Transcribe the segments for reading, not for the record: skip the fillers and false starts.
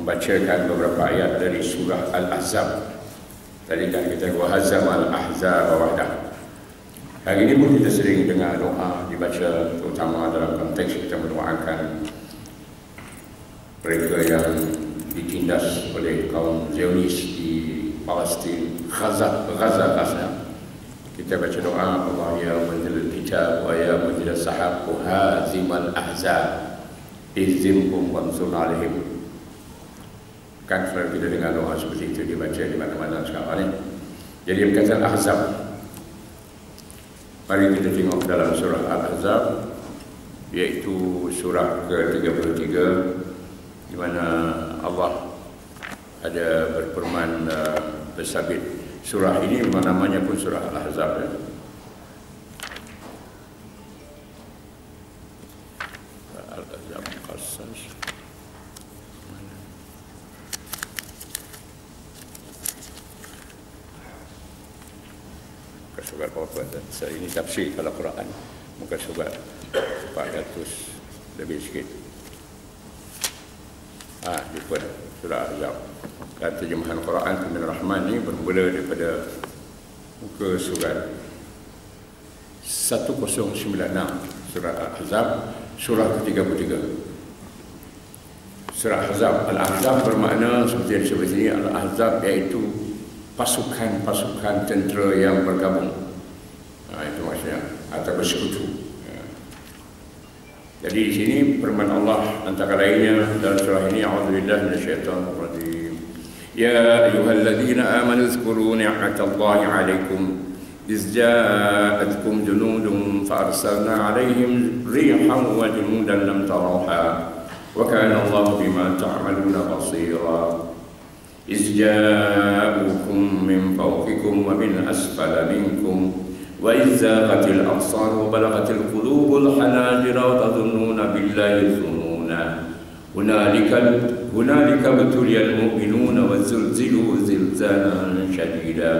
membacakan beberapa ayat dari surah Al-Ahzab. Tadi kan kita wahazam al-ahzab wahdah. Hari ini pun kita sering dengar doa dibaca, terutama dalam konteks kita mendoakan mereka yang ditindas oleh kaum Zionis di Palestin, Gaza. Kita baca doa, Allah ya munzilal kitab wa ya munzilal sahab wa hazimal ahzab izimhum wansur alaihim. Kan selalu kita dengar doa seperti itu dibaca di mana-mana sekarang ni. Jadi berkaitan Ahzab, mari kita tengok dalam surah Al-Ahzab, iaitu surah ke-33, di mana Allah ada berfirman bersabit. Surah ini namanya pun surah Al-Ahzab ya. Al-Ahzab Qasas. Surat apa? Saya ini tafsir kalau Quran, muka surat 400 lebih sikit. Jumpa surah Al-Ahzab. Dan terjemahan Quran Tuhan Rahman ini bermula daripada muka surat 1096 surah Al-Ahzab, surah ke-33. Surah Al-Ahzab, Al-Ahzab bermakna seperti yang disebut sini, Al-Ahzab iaitu pasukan-pasukan tentera yang bergabung. Itu maksudnya, atau bersekutu. Jadi di sini firman Allah antara lainnya dalam surah ini, a'udzubillahi minasyaitonir rajim. Ya ayyuhalladzina amanu dzkuru ni'matallahi 'alaikum iz ja'atkum junudun fa arsalna 'alaihim rihan wa junudan lam tarawha wa kana Allahu bima ta'maluna basira. إذ جاءوكم من فوقكم ومن أسفل منكم وإذ زاغت الأبصار وبلغت القلوب الحناجر وتظنون بالله الظنونا هنالك ابتلي المؤمنون وزلزلوا زلزالا شديدا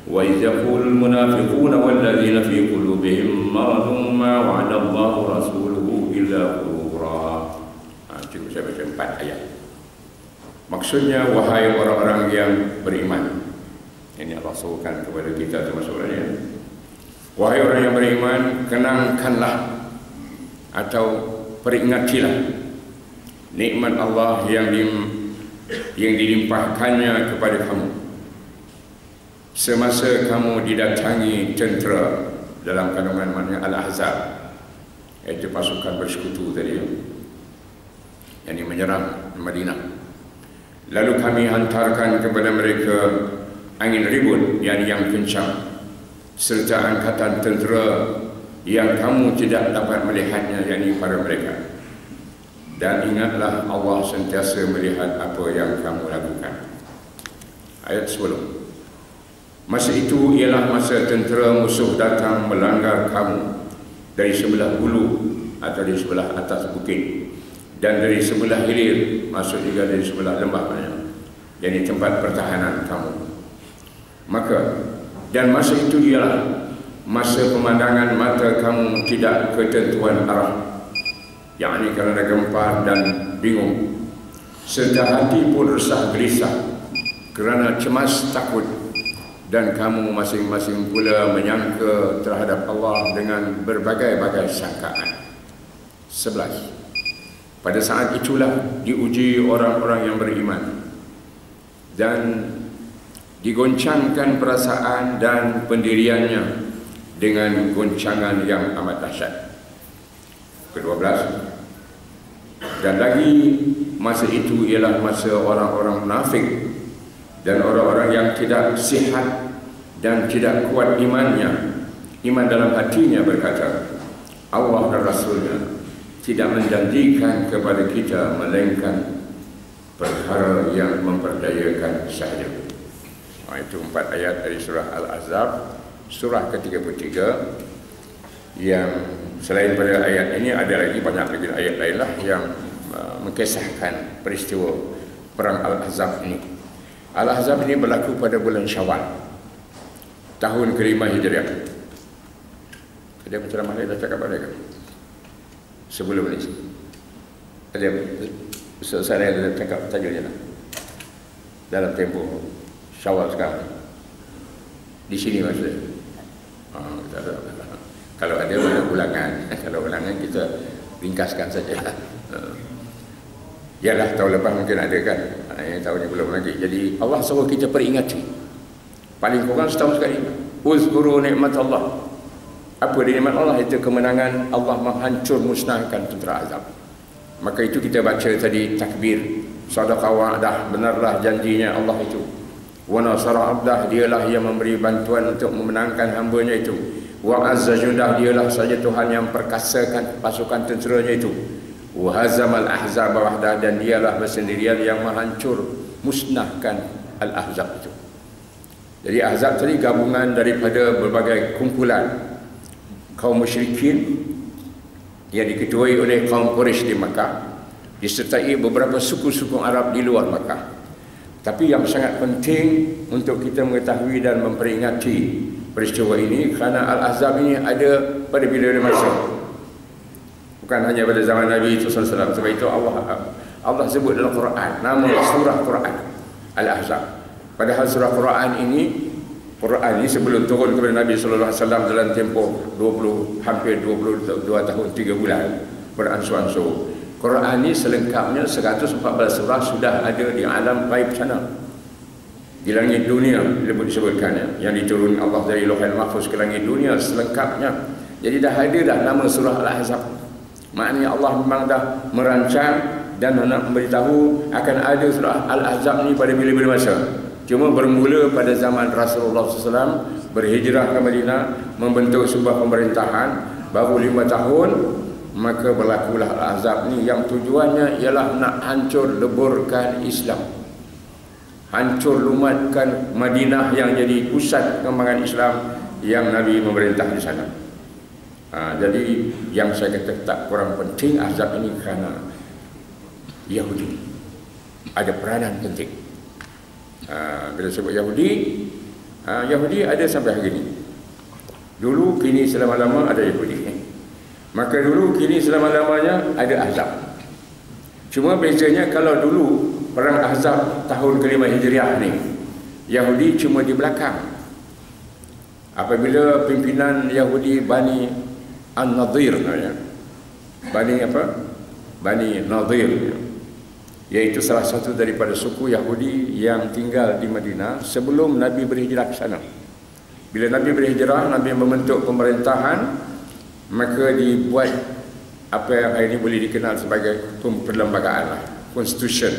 وإذ يقول المنافقون والذين في قلوبهم مرض ما وعد الله ورسوله إلا غرورا. Cukup saya baca 4 ayat. Maksudnya, wahai orang-orang yang beriman. Ini Allah suruhkan kepada kita termasuk orangnya. Wahai orang yang beriman, kenangkanlah atau peringatilah nikmat Allah yang dilimpahkannya kepada kamu semasa kamu didatangi tentera dalam kandungan maknanya Al-Ahzab, iaitu pasukan bersekutu tadi yang menyerang Madinah. Lalu kami hantarkan kepada mereka angin ribut yang kencang serta angkatan tentera yang kamu tidak dapat melihatnya, yakni para mereka. Dan ingatlah Allah sentiasa melihat apa yang kamu lakukan. Ayat 10. Masa itu ialah masa tentera musuh datang melanggar kamu dari sebelah hulu atau dari sebelah atas bukit, dan dari sebelah hilir, maksud juga dari sebelah lembah, jadi tempat pertahanan kamu. Dan masa itu ialah masa pemandangan mata kamu tidak ketentuan arah, yakni kerana gempar dan bingung, serta hati pun resah gelisah kerana cemas takut, dan kamu masing-masing pula menyangka terhadap Allah dengan berbagai-bagai sangkaan. 11. Pada saat itulah diuji orang-orang yang beriman dan digoncangkan perasaan dan pendiriannya dengan goncangan yang amat dahsyat. Ke-12. Dan lagi masa itu ialah masa orang-orang munafik dan orang-orang yang tidak sihat dan tidak kuat iman dalam hatinya berkata, Allah dan Rasulnya tidak menjanjikan kepada kita melainkan perkara yang memperdayakan sahaja. Itu 4 ayat dari surah Al-Ahzab, surah ke-33. Yang selain pada ayat ini ada lagi banyak lagi ayat lainlah yang mengkisahkan peristiwa perang Al-Ahzab ini. Al-Ahzab ini berlaku pada bulan Syawal tahun ke-5 Hijriah. Ada penceramah lain dah cakap apa lagi? Sebelum ini ada Saya dah cakap tajuknya lah. Dalam tempoh Syawal sekarang di sini maksudnya. Kalau ada mana ulangan, kalau ulangan kita ringkaskan saja. Yalah tahun lepas mungkin ada kan, tahun ini belum lagi. Jadi Allah suruh kita peringati paling kurang setahun sekali. Uzkuru nikmat Allah. Apa nikmat Allah? Itu kemenangan Allah menghancur musnahkan tentera azab. Maka itu kita baca tadi takbir, sadaqah wa'dah, benarlah janjinya Allah itu. Wa nasara abdah, dialah yang memberi bantuan untuk memenangkan hamba-Nya itu. Wa azza jundah, dialah saja Tuhan yang perkasakan pasukan tenteranya itu. Wa hazamal ahzab wahdah, dan dialah bersendirian yang menghancur musnahkan al-ahzab itu. Jadi ahzab tadi gabungan daripada berbagai kumpulan kaum musyrikin yang diketuai oleh kaum Quraisy di Makkah, disertai beberapa suku-suku Arab di luar Makkah. Tapi yang sangat penting untuk kita mengetahui dan memperingati peristiwa ini, kerana Al-Ahzab ini ada pada bila-bila masa, bukan hanya pada zaman Nabi SAW. Sebab itu Allah sebut dalam Quran, nama surah Quran Al-Ahzab. Padahal surah Quran ini sebelum turun kepada Nabi SAW dalam tempoh hampir 22 tahun 3 bulan beransur-ansur. Quran ini selengkapnya 114 surah sudah ada di alam ghaib sana, di langit dunia disebutkannya, yang diturun Allah dari Lauhul Mahfuz ke langit dunia selengkapnya. Jadi dah ada dah nama surah Al-Ahzab. Maknanya Allah memang dah merancang dan nak memberitahu akan ada surah Al-Ahzab ni pada bila-bila masa. Cuma bermula pada zaman Rasulullah SAW berhijrah ke Madinah, membentuk sebuah pemerintahan baru 5 tahun, maka berlakulah Al-Ahzab ni yang tujuannya ialah nak hancur leburkan Islam, hancur lumatkan Madinah yang jadi pusat pengembangan Islam yang Nabi memerintah di sana. Jadi yang saya kata tak kurang penting Ahzab ini kerana Yahudi ada peranan penting. Bila sebut Yahudi, Yahudi ada sampai hari ini. Dulu, kini, selama-lama ada Yahudi. Maka dulu, kini, selama-lamanya ada Ahzab. Cuma bezanya kalau dulu perang Ahzab tahun ke-5 Hijriah ni, Yahudi cuma di belakang. Apabila pimpinan Yahudi Bani An-Nadir, Bani Nadir, iaitu salah satu daripada suku Yahudi yang tinggal di Madinah sebelum Nabi berhijrah ke sana. Bila Nabi berhijrah, Nabi membentuk pemerintahan, maka dibuat apa yang hari ini boleh dikenal sebagai perlembagaan, constitution,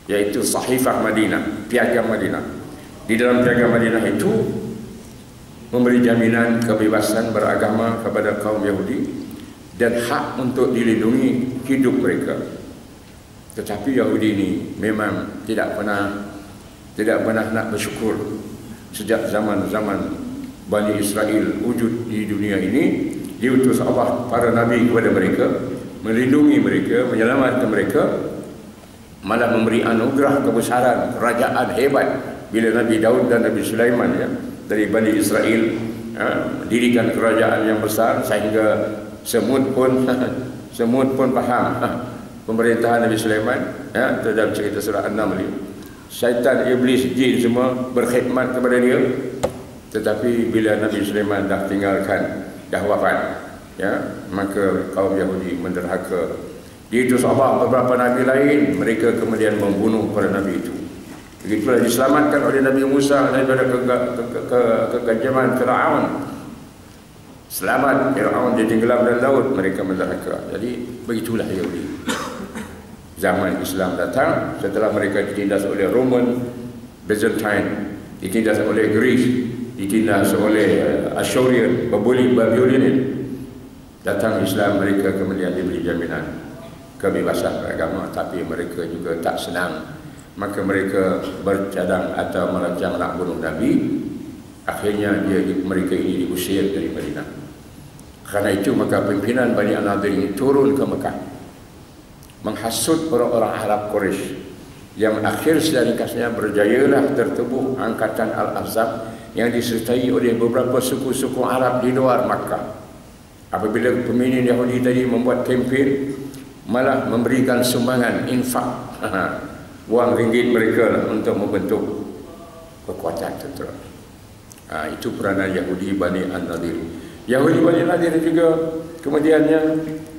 iaitu Sahifah Madinah, Piagam Madinah. Di dalam Piagam Madinah itu memberi jaminan kebebasan beragama kepada kaum Yahudi dan hak untuk dilindungi hidup mereka. Tetapi Yahudi ini memang tidak pernah nak bersyukur. Sejak zaman-zaman Bani Israel wujud di dunia ini, diutus Allah para Nabi kepada mereka, melindungi mereka, menyelamatkan mereka, malah memberi anugerah kebesaran, kerajaan hebat. Bila Nabi Daud dan Nabi Sulaiman dari Bani Israel dirikan kerajaan yang besar sehingga semut pun faham pemerintahan Nabi Sulaiman, dalam cerita surah An-Naml. Syaitan, iblis, jin semua berkhidmat kepada dia. Tetapi bila Nabi Sulaiman dah tinggalkan, dah wafat, maka kaum Yahudi menderhaka. Diutus Allah beberapa Nabi lain, mereka kemudian membunuh para Nabi itu. Begitulah diselamatkan oleh Nabi Musa daripada kekejaman Fir'aun. Selamat Fir'aun ditenggelam dalam laut, mereka menderhaka. Jadi begitulah Yahudi. Zaman Islam datang, setelah mereka ditindas oleh Roman, Byzantine, ditindas oleh Greece, ditindas oleh Ashurian, Babylonian. Datang Islam, mereka kemudian diberi jaminan kebebasan beragama, tapi mereka juga tak senang. Maka mereka bercadang atau merancang nak bunuh Nabi. Akhirnya mereka ini diusir dari Madinah. Karena itu maka pimpinan Bani An-Nadir ini turun ke Mekah, menghasut orang-orang Arab Quraisy, yang akhir secara ringkasnya berjayalah tertubuh angkatan Al-Ahzab yang disertai oleh beberapa suku-suku Arab di luar Makkah. Apabila pemimpin Yahudi tadi membuat kempen, malah memberikan sumbangan infak wang ringgit mereka lah untuk membentuk kekuatan tentera. Itu peranan Yahudi Bani An-Nadir. Yahudi Bani An-Nadir juga kemudiannya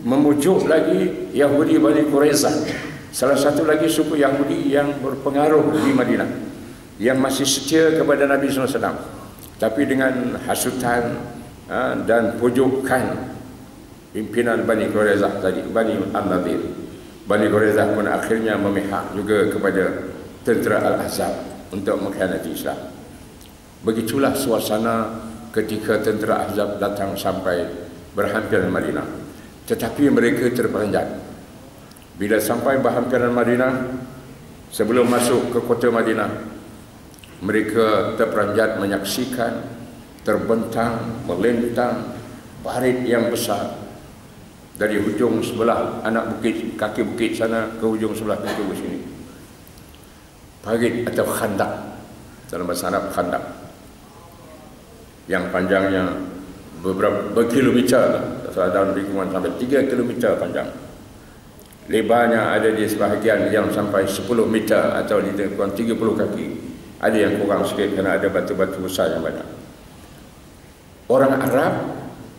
memujuk lagi Yahudi Bani Quraizah, salah satu lagi suku Yahudi yang berpengaruh di Madinah, yang masih setia kepada Nabi SAW, tapi dengan hasutan dan pujukan pimpinan Bani Quraizah tadi, Bani An-Nadir. Bani Quraizah pun akhirnya memihak juga kepada tentera Al-Ahzab untuk mengkhianati Islam. Begitulah suasana ketika tentera Ahzab datang sampai berhampiran Madinah. Tetapi mereka terperanjat. Bila sampai berhampiran Madinah, sebelum masuk ke kota Madinah, mereka terperanjat menyaksikan terbentang, melintang parit yang besar dari hujung sebelah anak bukit, kaki bukit sana ke hujung sebelah kaki bukit sini. Parit atau khandak, dalam bahasa Arab khandak, yang panjangnya beberapa berkilometer, dalam lingkungan sampai 3 kilometer panjang. Lebarnya ada di sebahagian yang sampai 10 meter atau di kurang 30 kaki. Ada yang kurang sikit kerana ada batu-batu besar yang banyak. Orang Arab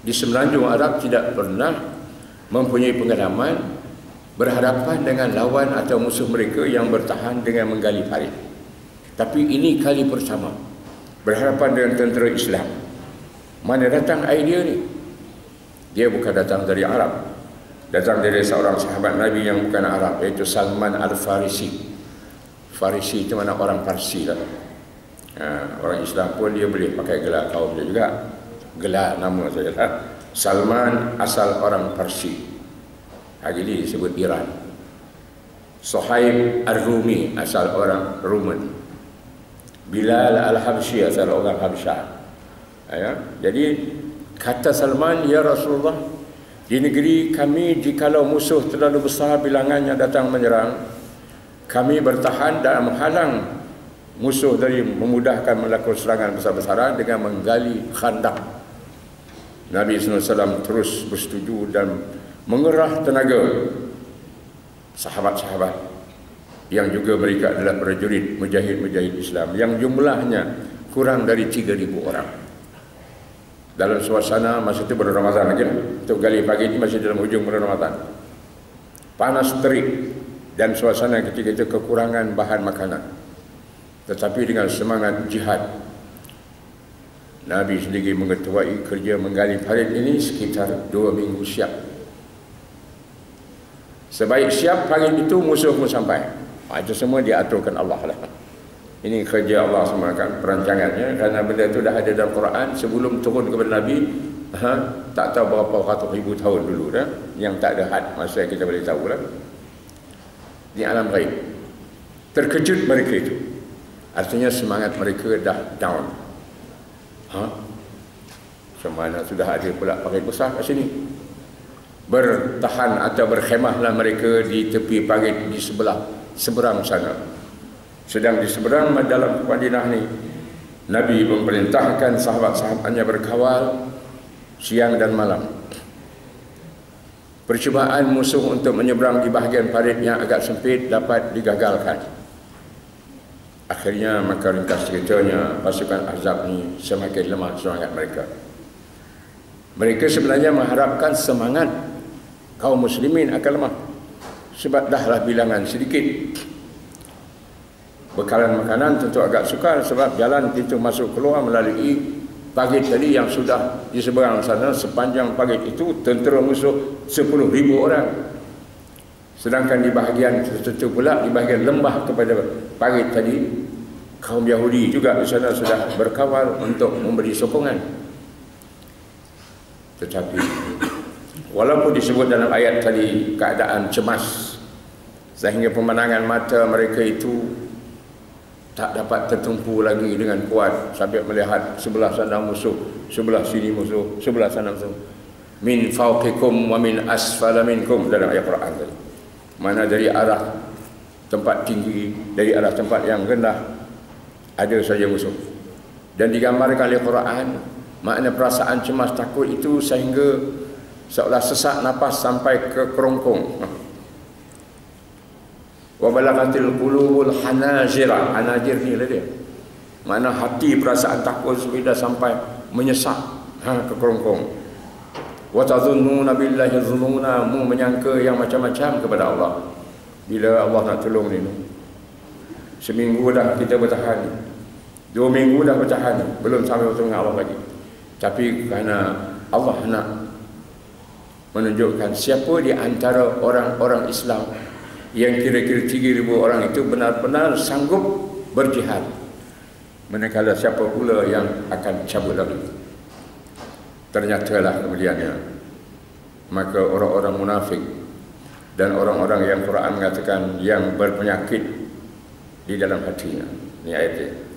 di semenanjung Arab tidak pernah mempunyai pengalaman berhadapan dengan lawan atau musuh mereka yang bertahan dengan menggali parit. Tapi ini kali pertama berhadapan dengan tentera Islam. Mana datang idea ni? Dia bukan datang dari Arab, datang dari seorang sahabat Nabi yang bukan Arab, iaitu Salman Al-Farisi. Farisi itu mana orang Parsi lah. Orang Islam pun dia boleh pakai gelar kaum dia juga, gelar nama saja lah. Salman asal orang Parsi, hari ini disebut Iran. Suhaib Ar-Rumi asal orang Roman. Bilal Al-Habsyi asal orang Habsyah. Jadi kata Salman, ya Rasulullah, di negeri kami jikalau musuh terlalu besar bilangannya datang menyerang, kami bertahan dan menghalang musuh dari memudahkan melakukan serangan besar-besaran dengan menggali khandak. Nabi SAW terus bersetuju dan mengerah tenaga sahabat-sahabat yang juga mereka adalah prajurit mujahid-mujahid Islam yang jumlahnya kurang dari 3.000 orang. Dalam suasana masa itu bulan Ramadan lagi, untuk gali pagi ini masih dalam hujung bulan Ramadan. Panas terik dan suasana ketika itu kekurangan bahan makanan. Tetapi dengan semangat jihad, Nabi sendiri mengetuai kerja menggali parit ini sekitar 2 minggu siap. Sebaik siap parit itu musuh pun sampai. Itu semua diaturkan Allah lah. Ini kerja Allah semua kan, perancangannya, kerana benda itu dah ada dalam Quran sebelum turun kepada Nabi. Tak tahu berapa ratus ribu tahun dulu dah, yang tak ada had masa kita boleh tahu lah. Di alam ghaib. Terkejut mereka itu. Artinya semangat mereka dah down. Semana sudah ada pula parit besar kat sini. Bertahan atau berkhemahlah mereka di tepi parit di seberang sana. Sedang di seberang dalam Madinah ni, Nabi memerintahkan sahabat-sahabatnya berkawal siang dan malam. Percubaan musuh untuk menyeberang di bahagian parit yang agak sempit dapat digagalkan. Akhirnya maka ringkas ceritanya, pasukan Ahzab ni semakin lemah semangat mereka. Mereka sebenarnya mengharapkan semangat kaum muslimin akan lemah, sebab dahlah bilangan sedikit. Bekalan makanan tentu agak sukar, sebab jalan itu masuk keluar melalui parit tadi yang sudah di seberang sana. Sepanjang parit itu tentera musuh 10.000 orang. Sedangkan di bahagian tertentu pula, di bahagian lembah kepada parit tadi, kaum Yahudi juga di sana sudah berkawal untuk memberi sokongan. Tetapi walaupun disebut dalam ayat tadi keadaan cemas sehingga pemandangan mata mereka itu tak dapat tertumpu lagi dengan kuat sampai melihat sebelah sana musuh, sebelah sini musuh, sebelah sana musuh. Min fawqikum wa min asfala minkum, dalam ayat Quran tadi. Mana dari arah tempat tinggi, dari arah tempat yang rendah ada saja musuh. Dan digambarkan oleh Quran makna perasaan cemas takut itu sehingga seolah sesak nafas sampai ke kerongkong. Wa balaghatil qulubul hanajira. Hanajir ni lah dia. Mana hati perasaan takut sudah sampai menyesak ke kerongkong. Wa tadhunnuna billahi dhununa, mu menyangka yang macam-macam kepada Allah. Bila Allah nak tolong ni, seminggu dah kita bertahan, 2 minggu dah bertahan, belum sampai bertemu Allah lagi. Tapi kerana Allah nak menunjukkan siapa di antara orang-orang Islam yang kira-kira 3,000 orang itu benar-benar sanggup berjihad, manakala siapa pula yang akan cabut lagi. Ternyatalah kemudiannya, maka orang-orang munafik dan orang-orang yang Quran mengatakan yang berpenyakit di dalam hatinya. Ini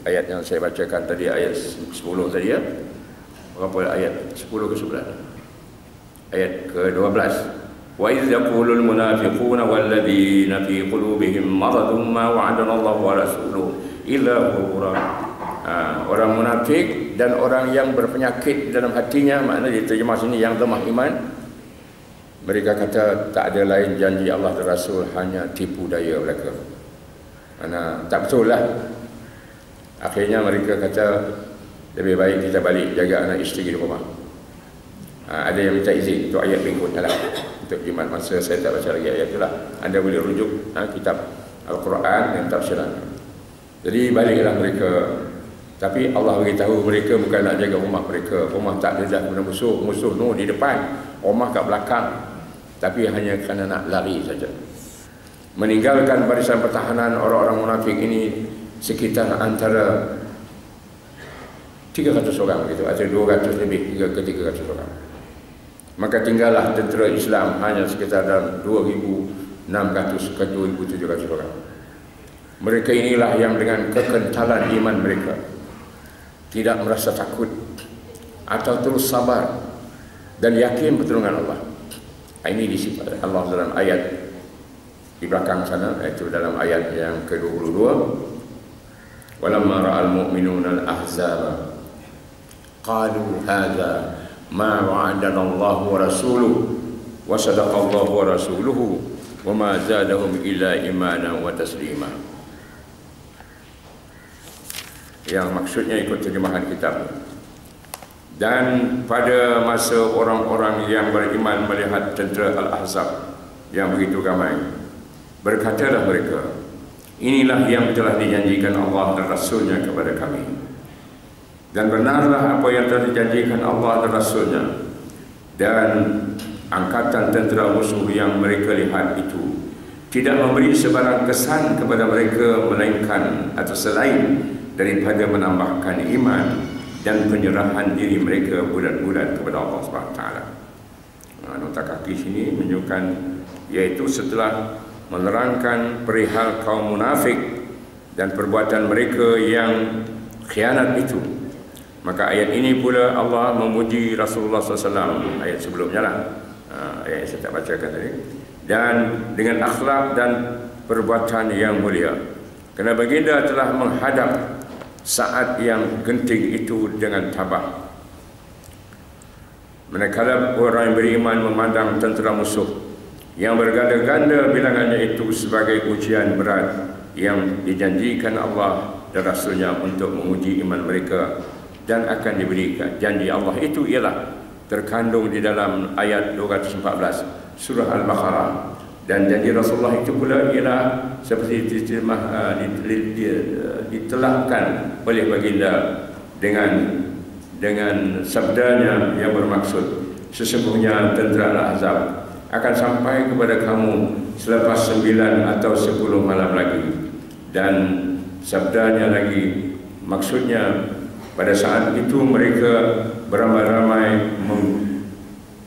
ayat yang saya bacakan tadi, ayat 10 tadi ya. Berapa ayat? 10 ke 11? Ayat ke-12. Wa idz yaqulul munafiquna walladzina fi qulubihim maradun ma wa'adana Allah wa rasuluhu illa ghurura. Orang munafik dan orang yang berpenyakit dalam hatinya, maknanya diterjemah sini yang lemah iman, mereka kata tak ada lain janji Allah dan Rasul, hanya tipu daya mereka. Mana tak betul lah. Akhirnya mereka kata lebih baik kita balik jaga anak isteri di rumah. Ada yang minta izin untuk ayat berikutnya lah. Untuk Jumaat masa saya tak baca lagi ayat itulah. Anda boleh rujuk kitab Al-Quran dan tafsirannya. Jadi baliklah mereka. Tapi Allah beritahu mereka bukan nak jaga rumah mereka. Rumah tak ada guna musuh. Musuh no di depan, rumah kat belakang. Tapi hanya kerana nak lari saja. Meninggalkan barisan pertahanan orang-orang munafik ini sekitar antara 300 orang begitu, atau 200 lebih hingga ke 300 orang. Maka tinggallah tentera Islam hanya sekitar dalam 2,600 ke 2,700 orang. Mereka inilah yang dengan kekentalan iman mereka tidak merasa takut atau terus sabar dan yakin pertolongan Allah. Ini disifat Allah dalam ayat di belakang sana, iaitu dalam ayat yang ke-22. Walamma ra'al mu'minuna al-ahzaba qalu hadza ma wa'adana Allah wa rasuluhu wa sadaqa Allah wa rasuluhu wa ma zadahum illa imanan wa taslima. Yang maksudnya ikut terjemahan kitab. Dan pada masa orang-orang yang beriman melihat tentera Al-Ahzab yang begitu ramai, berkatalah mereka, inilah yang telah dijanjikan Allah dan Rasulnya kepada kami. Dan benarlah apa yang telah dijanjikan Allah dan Rasulnya. Dan angkatan tentera musuh yang mereka lihat itu tidak memberi sebarang kesan kepada mereka melainkan atau selain daripada menambahkan iman dan penyerahan diri mereka bulat-bulat kepada Allah SWT. Nota kaki sini menunjukkan, yaitu setelah menerangkan perihal kaum munafik dan perbuatan mereka yang khianat itu, maka ayat ini pula Allah memuji Rasulullah SAW, ayat sebelumnya lah, ayat yang saya tak bacakan tadi, dan dengan akhlak dan perbuatan yang mulia, kerana baginda telah menghadap saat yang genting itu dengan tabah. Manakala orang yang beriman memandang tentera musuh yang berganda-ganda bilangannya itu sebagai ujian berat yang dijanjikan Allah dan Rasulnya untuk menguji iman mereka, dan akan diberikan janji Allah itu ialah terkandung di dalam ayat 214 surah Al-Baqarah. Dan janji Rasulullah itu pula ialah seperti ditelahkan oleh baginda dengan sabdanya yang bermaksud, sesungguhnya tentera Al-Ahzab akan sampai kepada kamu selepas 9 atau 10 malam lagi. Dan sabdanya lagi, maksudnya pada saat itu mereka beramai-ramai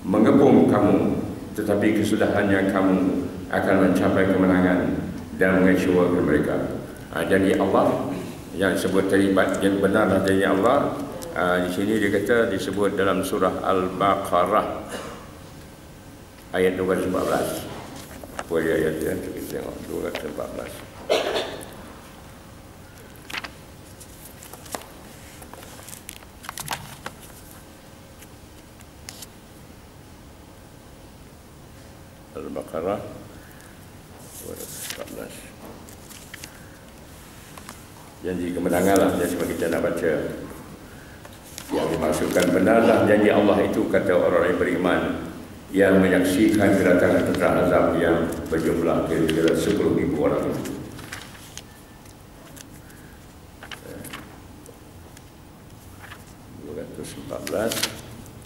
mengepung kamu, tetapi kesudahannya kamu akan mencapai kemenangan dan mengecewakan mereka. Janji Allah yang disebut tadi yang benarlah janji Allah. Di sini dia kata disebut dalam surah Al-Baqarah ayat 214. Apa dia ayat dia? Kita tengok 214. Al-Baqarah 214. janji kemenangan lah, jadi kita nak baca yang dimaksudkan benarlah janji Allah itu, kata orang yang beriman yang menyaksikan kedatangan tentera azab yang berjumlah kira-kira 10,000 orang itu.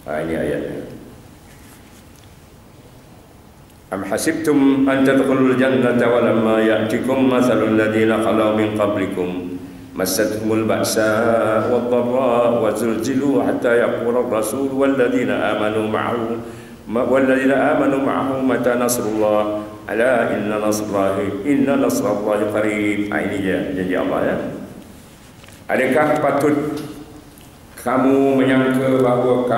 Ini ayatnya. Am hasibtum an tadkhulul jannata wa lamma ya'tikum mathalul ladzina khalu min qablikum massatuhumul ba'sa wad-dharra wa zulzilu hatta yaqula ar-rasul wal ladzina amanu ma'ahu mata nasrullah ala inna nasrallahi qarib. Ini dia janji Allah ya. Adakah patut kamu menyangka bahawa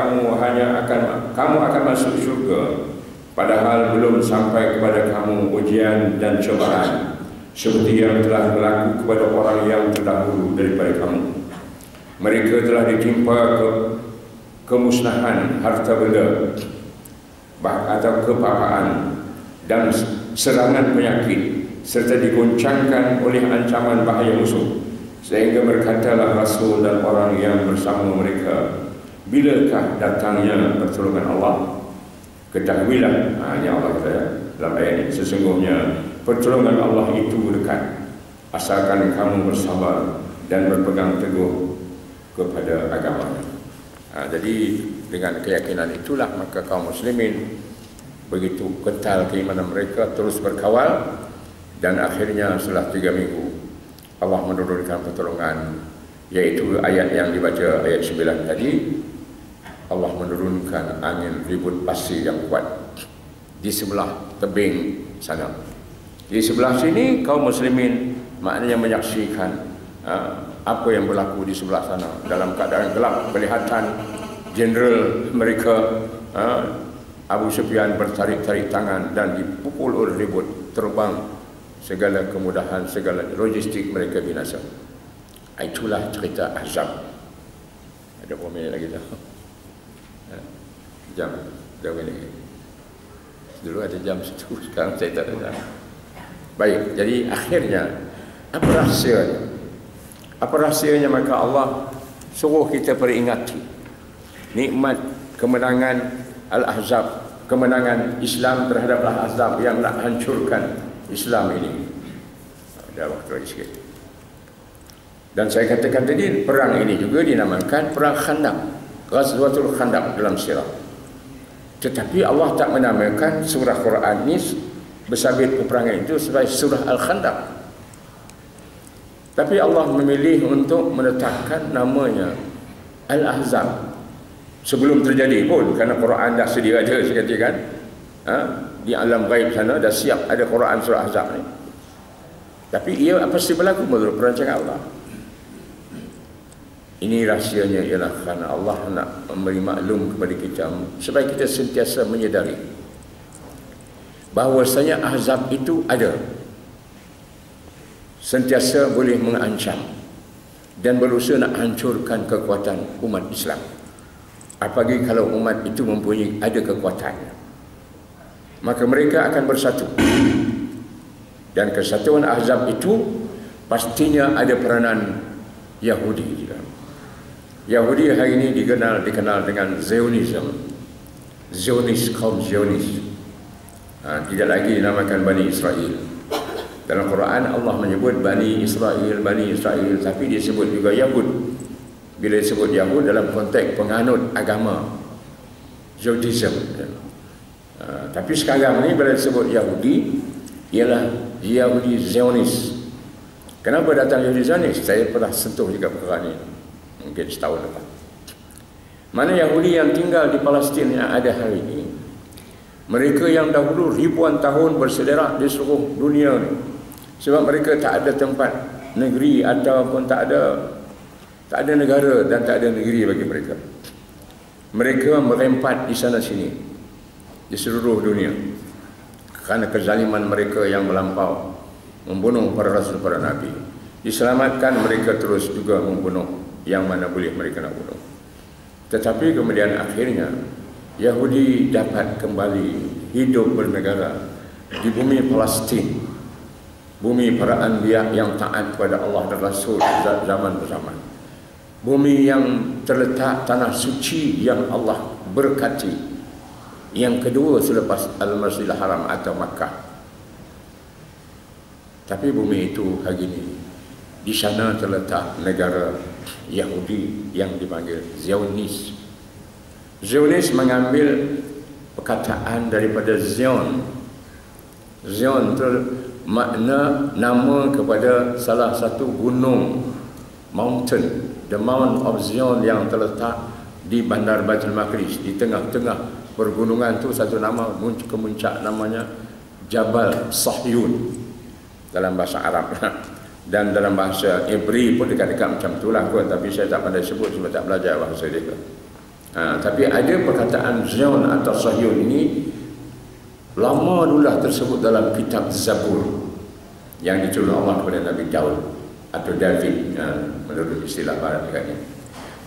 kamu akan masuk syurga padahal belum sampai kepada kamu ujian dan cobaan seperti yang telah berlaku kepada orang yang terdahulu daripada kamu. Mereka telah ditimpa kemusnahan harta benda atau kepapaan dan serangan penyakit serta digoncangkan oleh ancaman bahaya musuh. Sehingga berkatalah Rasul dan orang yang bersama mereka, bilakah datangnya pertolongan Allah? Ketahuilah, ini Allah kata ya, dalam ayat ini, sesungguhnya pertolongan Allah itu dekat, asalkan kamu bersabar dan berpegang teguh kepada agama. Jadi dengan keyakinan itulah maka kaum muslimin begitu kental keimanan mereka, terus berkawal, dan akhirnya setelah 3 minggu Allah menurunkan pertolongan, yaitu ayat yang dibaca ayat 9 tadi. Allah menurunkan angin ribut pasir yang kuat di sebelah tebing sana. Di sebelah sini kaum muslimin maknanya menyaksikan apa yang berlaku di sebelah sana. Dalam keadaan gelap kelihatan jeneral mereka Abu Sufyan bertarik-tarik tangan dan dipukul oleh ribut, terbang segala kemudahan, segala logistik mereka binasa. Itulah cerita Ahzab. Ada berapa minit lagi dah? Jam, 2 minit. Dulu ada jam 1, sekarang saya tak ada jam. Baik, jadi akhirnya apa rahsianya? Apa rahsianya? Maka Allah suruh kita peringati nikmat kemenangan Al-Ahzab, kemenangan Islam terhadap Al-Ahzab yang nak hancurkan Islam ini. Ada waktu lagi sikit. Dan saya katakan tadi, perang ini juga dinamakan Perang Khandaq, Ghazwatul Khandaq dalam sirah. Tetapi Allah tak menamakan surah Quran ini bersabit peperangan itu sebagai surah Al-Khandaq. Tapi Allah memilih untuk menetapkan namanya Al-Ahzab sebelum terjadi pun, kerana Quran dah sedia ada, saya katakan. Di alam gaib sana dah siap ada Quran surah Ahzab ni. Tapi ia pasti berlaku menurut perancangan Allah. Ini rahsianya ialah kerana Allah nak memberi maklum kepada kita supaya kita sentiasa menyedari bahawasanya Ahzab itu ada, sentiasa boleh mengancam dan berusaha nak hancurkan kekuatan umat Islam. Apalagi kalau umat itu mempunyai ada kekuatan, maka mereka akan bersatu. Dan kesatuan Ahzab itu pastinya ada peranan Yahudi juga. Yahudi hari ini dikenal dengan Zionism, kaum Zionis. Tidak lagi dinamakan Bani Israel. Dalam Quran Allah menyebut Bani Israel, tapi dia sebut juga Yahud. Bila disebut Yahud dalam konteks penganut agama Judaism. Tapi sekarang ni bila disebut Yahudi ialah Yahudi Zionis. Kenapa datang Yahudi Zionis? Saya pernah sentuh juga perkara ini mungkin setahun lepas. Mana Yahudi yang tinggal di Palestin yang ada hari ini, mereka yang dahulu ribuan tahun bersederak di seluruh dunia ni, sebab mereka tak ada tempat negeri ataupun tak ada negara dan tak ada negeri bagi mereka. Mereka merempat di sana sini di seluruh dunia kerana kezaliman mereka yang melampau, membunuh para rasul, para nabi. Diselamatkan mereka terus juga membunuh yang mana boleh mereka nak bunuh. Tetapi kemudian akhirnya Yahudi dapat kembali hidup bernegara di bumi Palestin. bumi para anbiya yang taat kepada Allah dan Rasul zaman bersamaan, bumi yang terletak tanah suci yang Allah berkati, yang kedua selepas Al-Masjidil Haram atau Makkah. Tapi bumi itu hari ini, di sana terletak negara Yahudi yang dipanggil Zionis. Zionis mengambil perkataan daripada Zion. Zion itu makna nama kepada salah satu gunung, mountain, the Mount of Zion, yang terletak di Bandar Baitul Maqdis. Di tengah-tengah pergunungan itu satu nama, kemuncak namanya Jabal Sahyun dalam bahasa Arab. Dan dalam bahasa Hebrew pun dekat-dekat macam itulah kot, tapi saya tak pandai sebut sebab tak belajar bahasa dia. Tapi ada perkataan Zion atau Sahyun ini lama dululah tersebut dalam kitab Zabur yang diturunkan Allah kepada Nabi Daud atau David, menurut istilah barat ini.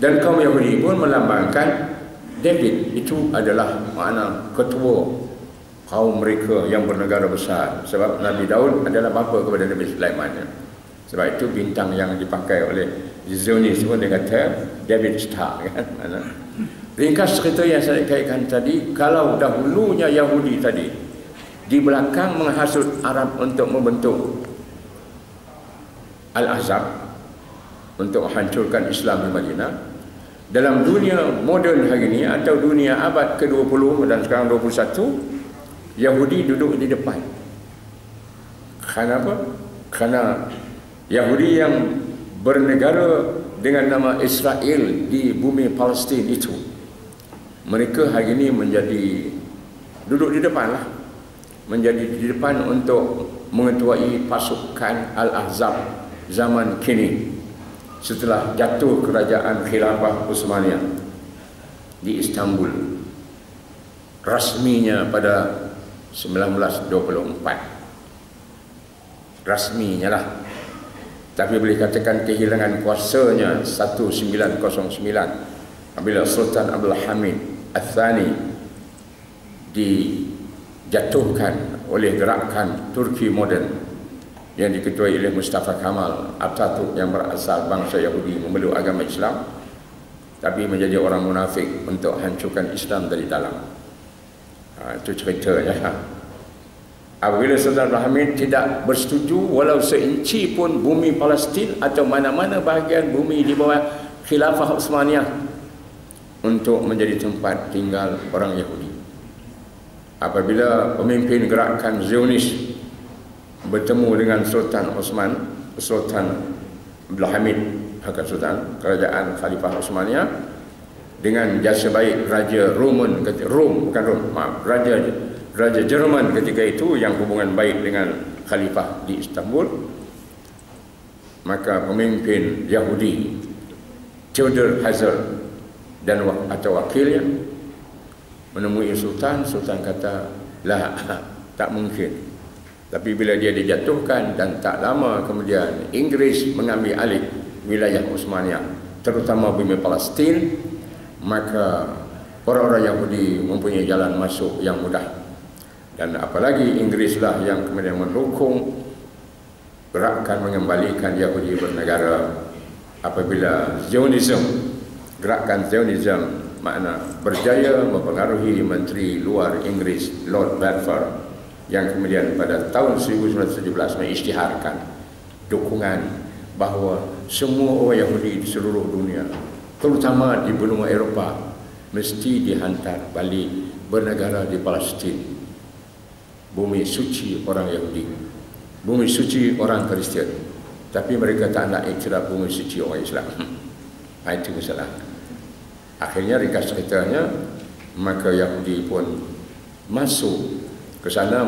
Dan kaum Yahudi pun melambangkan David itu adalah makna ketua kaum mereka yang bernegara besar, sebab Nabi Daud adalah bapa kepada Nabi Sulaiman. Sebab itu bintang yang dipakai oleh Zionis pun dia kata David Star, kan? Ringkas cerita yang saya kaitkan tadi, kalau dahulunya Yahudi tadi di belakang menghasut Arab untuk membentuk Al-Ahzab untuk menghancurkan Islam di Madinah, dalam dunia moden hari ini atau dunia abad ke-20 dan sekarang 21, Yahudi duduk di depan. Kenapa? Kerana Yahudi yang bernegara dengan nama Israel di bumi Palestin itu, mereka hari ini menjadi duduk di depan lah, menjadi di depan untuk mengetuai pasukan Al-Ahzab zaman kini setelah jatuh kerajaan Khilafah Utsmaniyah di Istanbul rasminya pada 1924. Rasminya lah, tapi boleh katakan kehilangan kuasanya 1909 apabila Sultan Abdul Hamid Al-Thani dijatuhkan oleh gerakan Turki moden yang diketuai oleh Mustafa Kemal Atatürk yang berasal bangsa Yahudi, memeluk agama Islam tapi menjadi orang munafik untuk hancurkan Islam dari dalam. Itu ceritanya. Apabila Sultan Abdul Hamid tidak bersetuju walau seinci pun bumi Palestin atau mana-mana bahagian bumi di bawah Khilafah Utsmaniyah untuk menjadi tempat tinggal orang Yahudi. Apabila pemimpin gerakan Zionis bertemu dengan Sultan Abdul Hamid, Sultan Kerajaan Khalifah Utsmaniyah, dengan jasa baik Raja Raja Jerman ketika itu yang hubungan baik dengan Khalifah di Istanbul, maka pemimpin Yahudi Theodor Herzl dan atau wakilnya menemui Sultan. Sultan kata, lah, tak mungkin. Tapi bila dia dijatuhkan dan tak lama kemudian Inggris mengambil alih wilayah Utsmaniyah, terutama bumi Palestin, maka orang-orang Yahudi mempunyai jalan masuk yang mudah. Dan apalagi Inggrislah yang kemudian mendukung gerakan mengembalikan Yahudi bernegara. Apabila gerakan Zionism makna berjaya mempengaruhi Menteri Luar Inggris Lord Balfour, yang kemudian pada tahun 1917 mengisytiharkan dukungan bahawa semua orang Yahudi di seluruh dunia, terutama di benua Eropah, mesti dihantar balik bernegara di Palestin, bumi suci orang Yahudi, bumi suci orang Kristian. Tapi mereka tak nak iktiraf bumi suci orang Islam. Itu masalah. Akhirnya ringkas ceritanya, maka Yahudi pun masuk ke sana